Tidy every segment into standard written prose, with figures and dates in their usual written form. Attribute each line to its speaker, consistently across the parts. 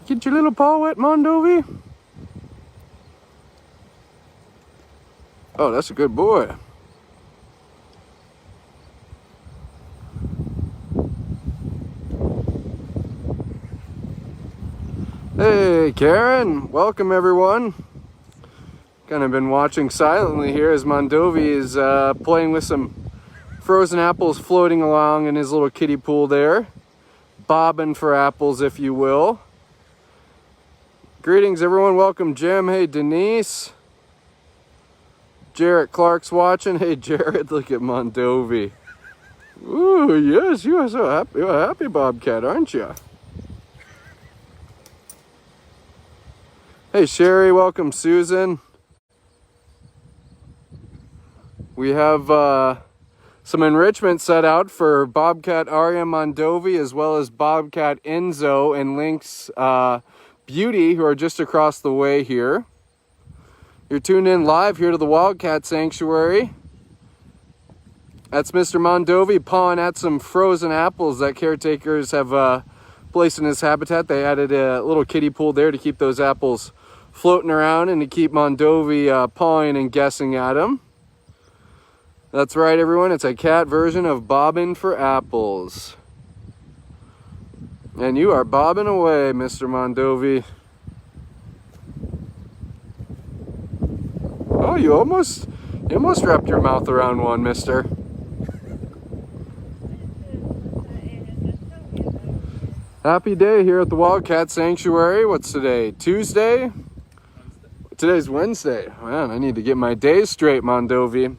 Speaker 1: Get your little paw wet, Mondovi. Oh, that's a good boy. Hey, Karen. Welcome, everyone. Kind of been watching silently here as Mondovi is playing with some frozen apples floating along in his little kiddie pool there. Bobbing for apples, if you will. Greetings, everyone. Welcome, Jim. Hey, Denise. Jarrett Clark's watching. Hey, Jarrett, look at Mondovi. Ooh, yes, you are so happy. You're a happy Bobcat, aren't you? Hey, Sherry. Welcome, Susan. We have some enrichment set out for Bobcat Arya Mondovi as well as Bobcat Enzo and Lynx Beauty, who are just across the way here. You're tuned in live here to the Wildcat Sanctuary. That's Mr. Mondovi pawing at some frozen apples that caretakers have placed in his habitat. They added a little kiddie pool there to keep those apples floating around and to keep Mondovi pawing and guessing at them. That's right, everyone. It's a cat version of bobbing for apples. And you are bobbing away, Mr. Mondovi. Oh, you almost wrapped your mouth around one, mister. Happy day here at the Wildcat Sanctuary. What's today? Tuesday? Today's Wednesday. Man, I need to get my days straight, Mondovi.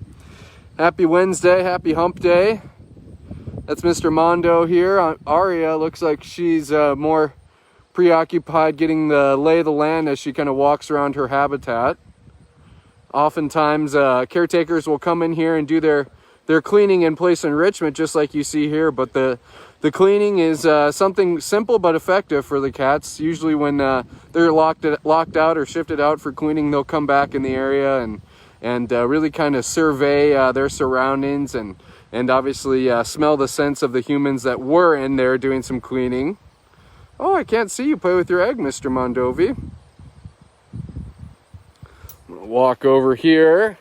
Speaker 1: Happy Wednesday, happy hump day. That's Mr. Mondo here. Aria looks like she's more preoccupied getting the lay of the land as she kind of walks around her habitat. Oftentimes, caretakers will come in here and do their cleaning and place enrichment just like you see here, but the cleaning is something simple but effective for the cats. Usually when they're locked out or shifted out for cleaning, they'll come back in the area and really kind of survey their surroundings and obviously smell the scents of the humans that were in there doing some cleaning. Oh, I can't see you play with your egg, Mr. Mondovi. I'm gonna walk over here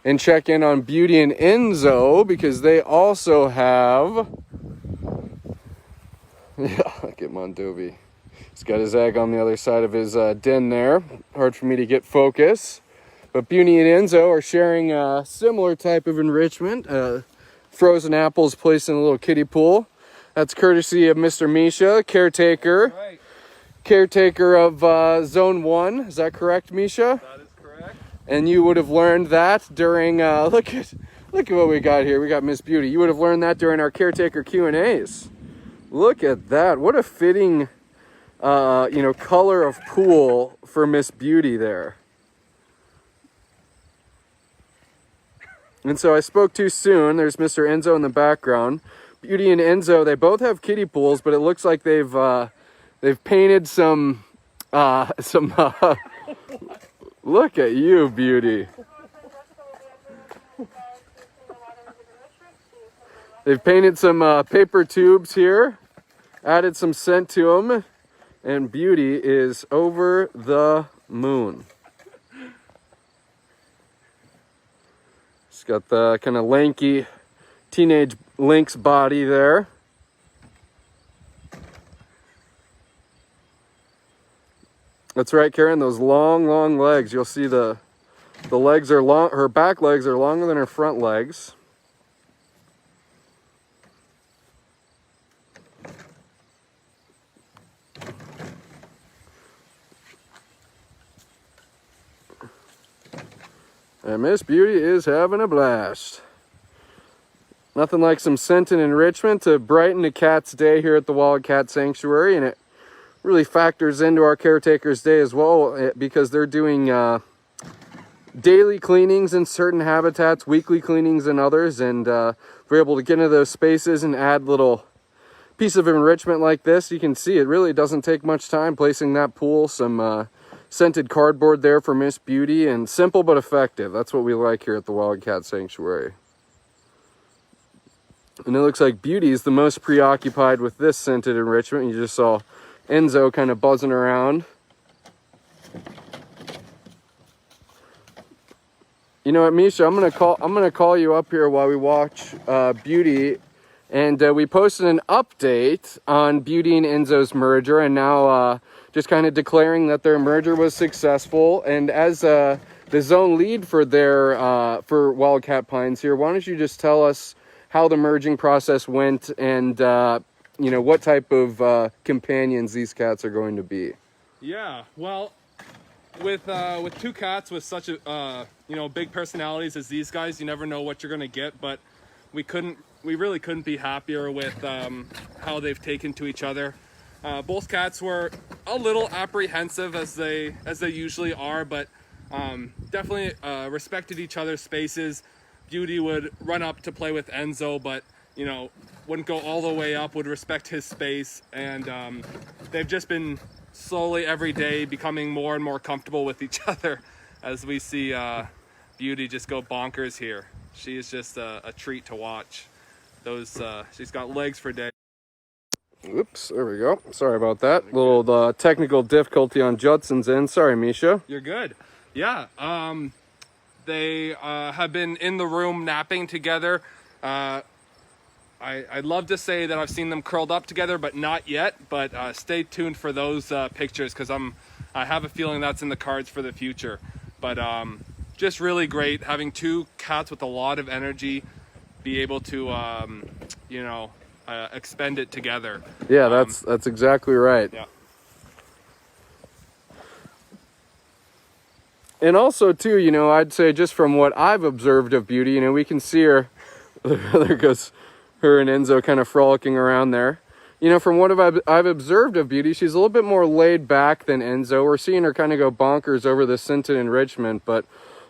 Speaker 1: and check in on Beauty and Enzo because they also have... Yeah, look at Mondovi. He's got his egg on the other side of his den there. Hard for me to get focus. But Beauty and Enzo are sharing a similar type of enrichment. Frozen apples placed in a little kiddie pool. That's courtesy of Mr. Misha, caretaker. Right. Caretaker of Zone 1. Is that correct, Misha?
Speaker 2: That is correct.
Speaker 1: And you would have learned that during, look at what we got here. We got Miss Beauty. You would have learned that during our caretaker Q&As. Look at that. What a fitting, color of pool for Miss Beauty there. And so I spoke too soon. There's Mr. Enzo in the background. Beauty and Enzo, they both have kiddie pools, but it looks like they've painted some look at you, Beauty. They've painted some paper tubes here, added some scent to them, and Beauty is over the moon. Got the kind of lanky teenage lynx body there. That's right, Karen, those long legs. You'll see the legs are long, her back legs are longer than her front legs. And Miss Beauty is having a blast. Nothing like some scent and enrichment to brighten a cat's day here at the Wildcat Sanctuary, and it really factors into our caretaker's day as well because they're doing daily cleanings in certain habitats, weekly cleanings in others, and we're able to get into those spaces and add little piece of enrichment like this. You can see it really doesn't take much time placing that pool, some scented cardboard there for Miss Beauty, and simple but effective. That's what we like here at the Wildcat Sanctuary. And it looks like Beauty is the most preoccupied with this scented enrichment. You just saw Enzo kind of buzzing around. You know what, Misha? I'm gonna call you up here while we watch Beauty, and we posted an update on Beauty and Enzo's merger, and now just kind of declaring that their merger was successful. And as the zone lead for for Wildcat Pines here, why don't you just tell us how the merging process went, and you know, what type of companions these cats are going to be?
Speaker 2: Yeah, well, with two cats with such a you know, big personalities as these guys, you never know what you're gonna get. But we really couldn't be happier with how they've taken to each other. Both cats were a little apprehensive, as they usually are, but definitely respected each other's spaces. Beauty would run up to play with Enzo, but you know, wouldn't go all the way up, would respect his space. And they've just been slowly every day becoming more and more comfortable with each other, as we see Beauty just go bonkers here. She is just a treat to watch. She's got legs for days.
Speaker 1: Oops, there we go. Sorry about that. Little technical difficulty on Judson's end. Sorry, Misha.
Speaker 2: You're good. Yeah, they have been in the room napping together. I'd love to say that I've seen them curled up together, but not yet. But stay tuned for those pictures, because I have a feeling that's in the cards for the future. But just really great having two cats with a lot of energy be able to you know, expend it together.
Speaker 1: Yeah, that's exactly right.
Speaker 2: Yeah.
Speaker 1: And also too, you know, I'd say just from what I've observed of Beauty, you know, we can see her. There goes her and Enzo kind of frolicking around there. You know, from what I've observed of Beauty, she's a little bit more laid back than Enzo. We're seeing her kind of go bonkers over the Sinton Enrichment, but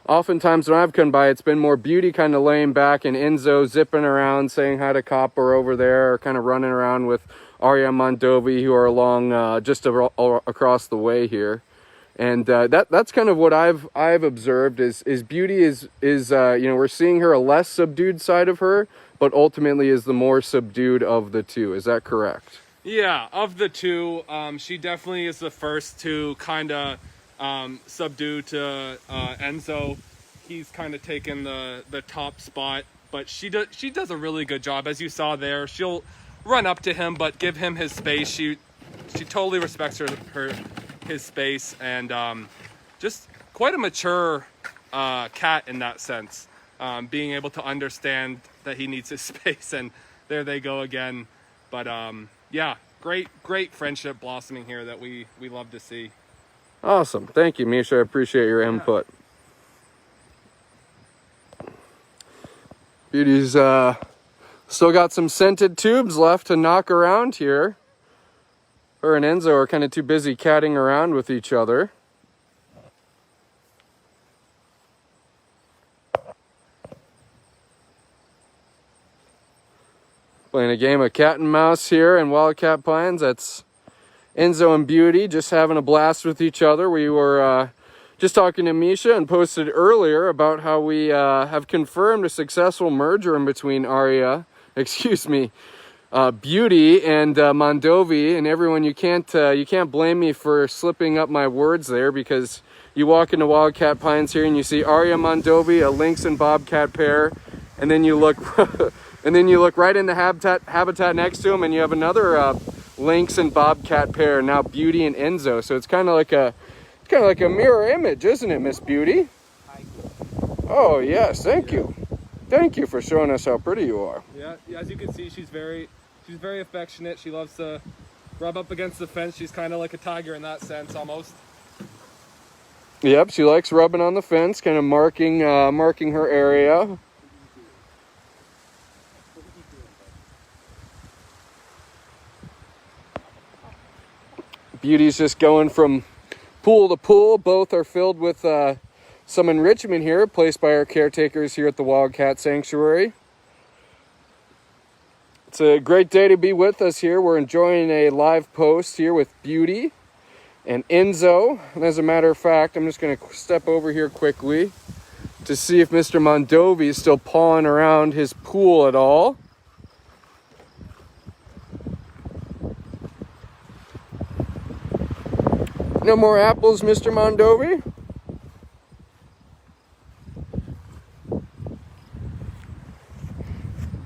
Speaker 1: oftentimes when I've come by, it's been more Beauty kind of laying back and Enzo zipping around, saying hi to Copper over there, or kind of running around with Arya Mondovi, who are along just across the way here. And that's kind of what I've observed is Beauty is you know, we're seeing her a less subdued side of her, but ultimately is the more subdued of the two. Is that correct?
Speaker 2: Yeah, of the two, she definitely is the first to kind of subdue to Enzo. He's kind of taken the top spot, but she does a really good job. As you saw there, she'll run up to him, but give him his space. She totally respects his space, and just quite a mature cat in that sense, being able to understand that he needs his space. And there they go again. But yeah, great friendship blossoming here that we love to see.
Speaker 1: Awesome. Thank you, Misha. I appreciate your input. Beauty's still got some scented tubes left to knock around here. Her and Enzo are kind of too busy catting around with each other. Playing a game of cat and mouse here in Wildcat Pines. That's Enzo and Beauty just having a blast with each other. We were just talking to Misha and posted earlier about how we have confirmed a successful merger in between Beauty and Mondovi. And everyone, you can't blame me for slipping up my words there, because you walk into Wildcat Pines here and you see Arya Mondovi, a Lynx and Bobcat pair, and then you look and then you look right in the habitat next to them, and you have another Lynx and Bobcat pair, now Beauty and Enzo. So it's kind of like a mirror image, isn't it, Miss Beauty? Oh yes, thank you for showing us how pretty you are.
Speaker 2: Yeah, as you can see, she's very affectionate. She loves to rub up against the fence. She's kind of like a tiger in that sense, almost.
Speaker 1: Yep, she likes rubbing on the fence, kind of marking her area. Beauty's just going from pool to pool. Both are filled with some enrichment here, placed by our caretakers here at the Wildcat Sanctuary. It's a great day to be with us here. We're enjoying a live post here with Beauty and Enzo. And as a matter of fact, I'm just going to step over here quickly to see if Mr. Mondovi is still pawing around his pool at all. No more apples, Mr. Mondovi?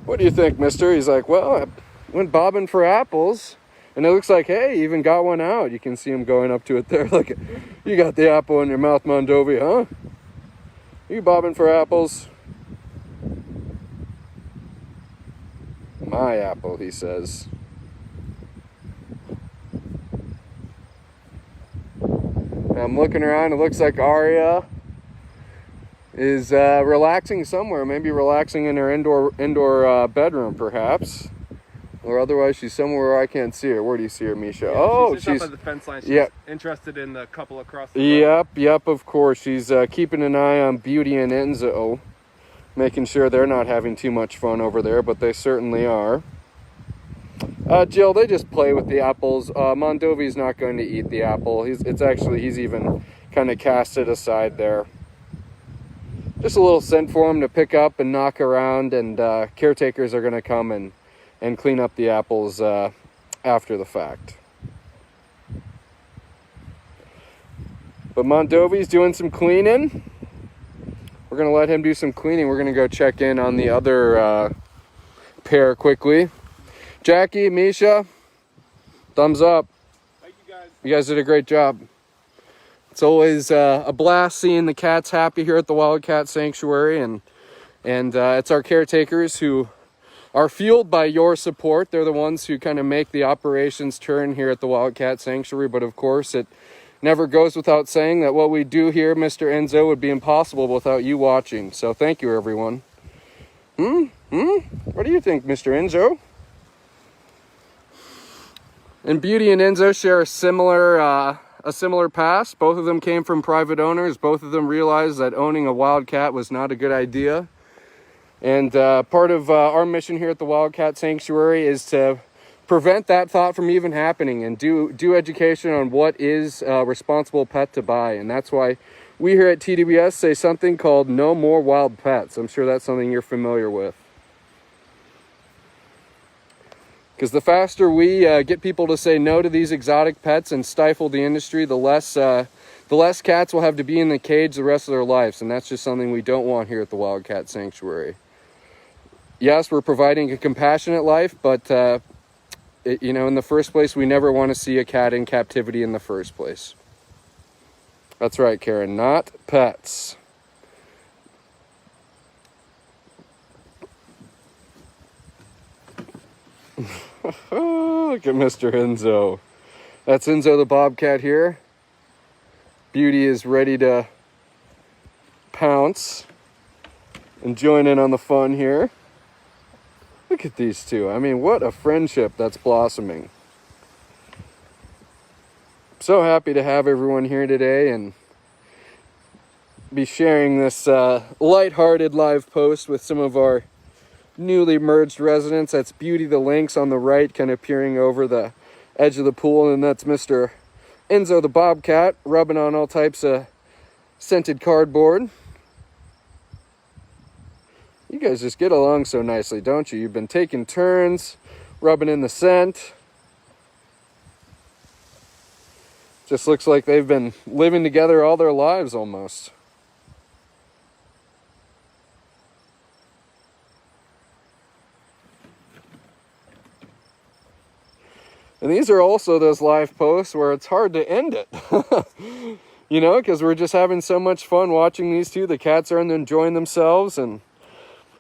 Speaker 1: What do you think, mister? He's like, well, I went bobbing for apples, and it looks like, hey, he even got one out. You can see him going up to it there. Look, you got the apple in your mouth, Mondovi, huh? You bobbing for apples? My apple, he says. I'm looking around. It looks like Aria is relaxing somewhere. Maybe relaxing in her indoor bedroom, perhaps. Or otherwise, she's somewhere where I can't see her. Where do you see her, Misha?
Speaker 2: Yeah,
Speaker 1: oh,
Speaker 2: she's up at the fence line. She's interested in the couple across the road.
Speaker 1: Yep, of course. She's keeping an eye on Beauty and Enzo, making sure they're not having too much fun over there, but they certainly are. Jill, they just play with the apples. Mondovi's not going to eat the apple. He's even kind of cast it aside there. Just a little scent for him to pick up and knock around, and caretakers are going to come and clean up the apples after the fact. But Mondovi's doing some cleaning. We're going to let him do some cleaning. We're going to go check in on the other pair quickly. Jackie, Misha, thumbs up.
Speaker 2: Thank you guys.
Speaker 1: You guys did a great job. It's always a blast seeing the cats happy here at the Wildcat Sanctuary, and it's our caretakers who are fueled by your support. They're the ones who kind of make the operations turn here at the Wildcat Sanctuary, but of course it never goes without saying that what we do here, Mr. Enzo, would be impossible without you watching. So thank you, everyone. What do you think, Mr. Enzo? And Beauty and Enzo share a similar past. Both of them came from private owners. Both of them realized that owning a wildcat was not a good idea. And part of our mission here at the Wildcat Sanctuary is to prevent that thought from even happening and do education on what is a responsible pet to buy. And that's why we here at TWS say something called No More Wild Pets. I'm sure that's something you're familiar with. Because the faster we get people to say no to these exotic pets and stifle the industry, the less cats will have to be in the cage the rest of their lives. And that's just something we don't want here at the Wildcat Sanctuary. Yes, we're providing a compassionate life, but in the first place, we never want to see a cat in captivity in the first place. That's right, Karen, not pets. Look at Mr. Enzo. That's Enzo the Bobcat here. Beauty is ready to pounce and join in on the fun here. Look at these two. I mean, what a friendship that's blossoming. I'm so happy to have everyone here today and be sharing this lighthearted live post with some of our newly merged residents. That's Beauty the Lynx on the right, kind of peering over the edge of the pool, and that's Mr. Enzo the Bobcat rubbing on all types of scented cardboard. You guys just get along so nicely, don't you? You've been taking turns rubbing in the scent. Just looks like they've been living together all their lives almost. And these are also those live posts where it's hard to end it. Because we're just having so much fun watching these two. The cats are enjoying themselves, and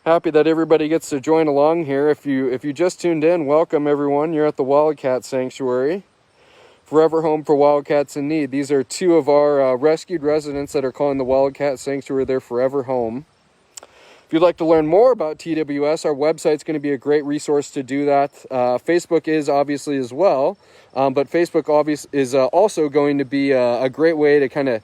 Speaker 1: happy that everybody gets to join along here. If you just tuned in, welcome everyone. You're at the Wildcat Sanctuary, forever home for wildcats in need. These are two of our rescued residents that are calling the Wildcat Sanctuary their forever home. If you'd like to learn more about TWS, our website's going to be a great resource to do that. Facebook is obviously as well, but Facebook is also going to be a great way to kind of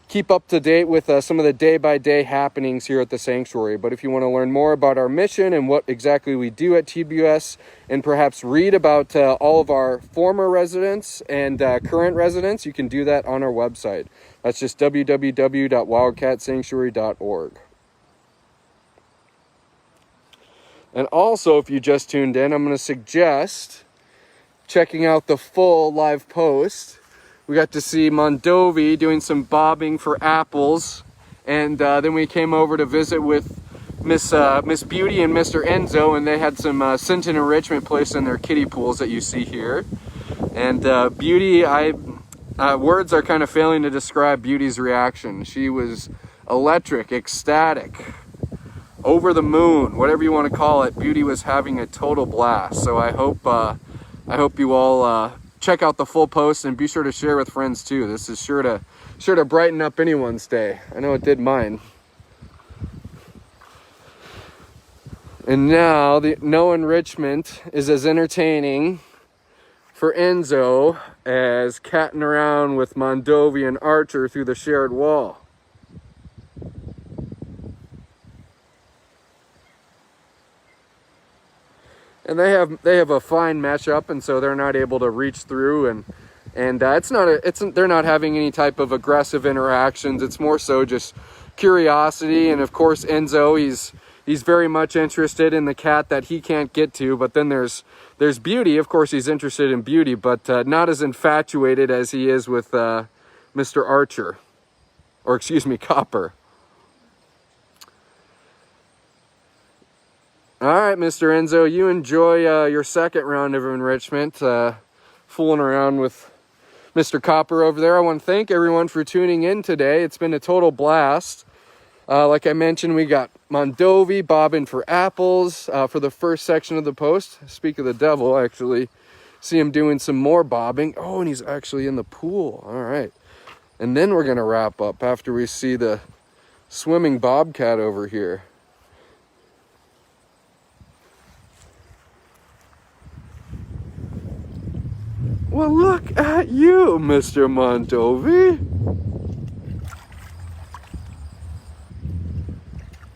Speaker 1: keep up to date with some of the day-by-day happenings here at the sanctuary. But if you want to learn more about our mission and what exactly we do at TWS, and perhaps read about all of our former residents and current residents, you can do that on our website. That's just www.wildcatsanctuary.org. And also, if you just tuned in, I'm going to suggest checking out the full live post We got to see Mondovi doing some bobbing for apples, and then we came over to visit with Miss Beauty and Mr. Enzo, and they had some scent and enrichment placed in their kiddie pools that you see here. And Beauty, words are kind of failing to describe Beauty's reaction. She was electric, ecstatic, over the moon, whatever you want to call it. Beauty was having a total blast. So I hope you all check out the full post, and be sure to share with friends too. This is sure to brighten up anyone's day. I know it did mine. And now the no enrichment is as entertaining for Enzo as catting around with Mondovi and Archer through the shared wall. And they have a fine mesh up, and so they're not able to reach through, and they're not having any type of aggressive interactions. It's more so just curiosity. And of course Enzo, he's very much interested in the cat that he can't get to. But then there's Beauty. Of course he's interested in Beauty, but not as infatuated as he is with Mr. Archer, or excuse me, Copper. All right, Mr. Enzo, you enjoy your second round of enrichment, fooling around with Mr. Copper over there. I want to thank everyone for tuning in today. It's been a total blast. Like I mentioned, we got Mondovi bobbing for apples for the first section of the post. Speak of the devil, I actually see him doing some more bobbing. Oh, and he's actually in the pool. All right. And then we're going to wrap up after we see the swimming bobcat over here. Well, look at you, Mr. Mondovi.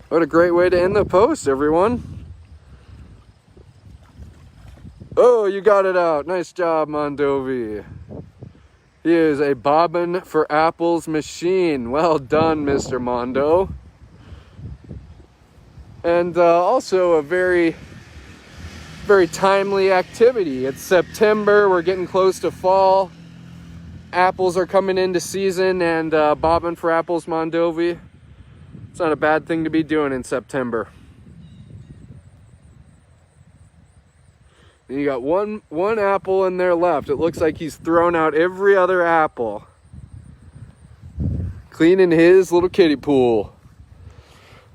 Speaker 1: What a great way to end the post, everyone. Oh, you got it out. Nice job, Mondovi. He is a bobbin for apples machine. Well done, Mr. Mondo. And also a very timely activity. It's September, we're getting close to fall. Apples are coming into season, and bobbing for apples, Mondovi. It's not a bad thing to be doing in September. And you got one apple in there left. It looks like he's thrown out every other apple, cleaning his little kiddie pool.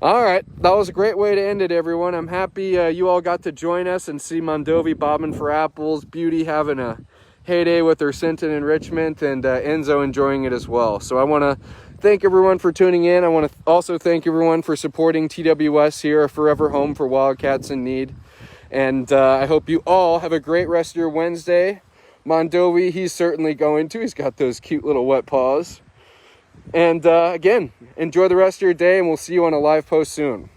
Speaker 1: All right, that was a great way to end it, everyone. I'm happy you all got to join us and see Mondovi bobbing for apples, Beauty having a heyday with her scent and enrichment, and Enzo enjoying it as well. So I want to thank everyone for tuning in. I want to also thank everyone for supporting TWS here, a forever home for wildcats in need. And I hope you all have a great rest of your Wednesday. Mondovi, he's certainly going to. He's got those cute little wet paws. And again, enjoy the rest of your day, and we'll see you on a live post soon.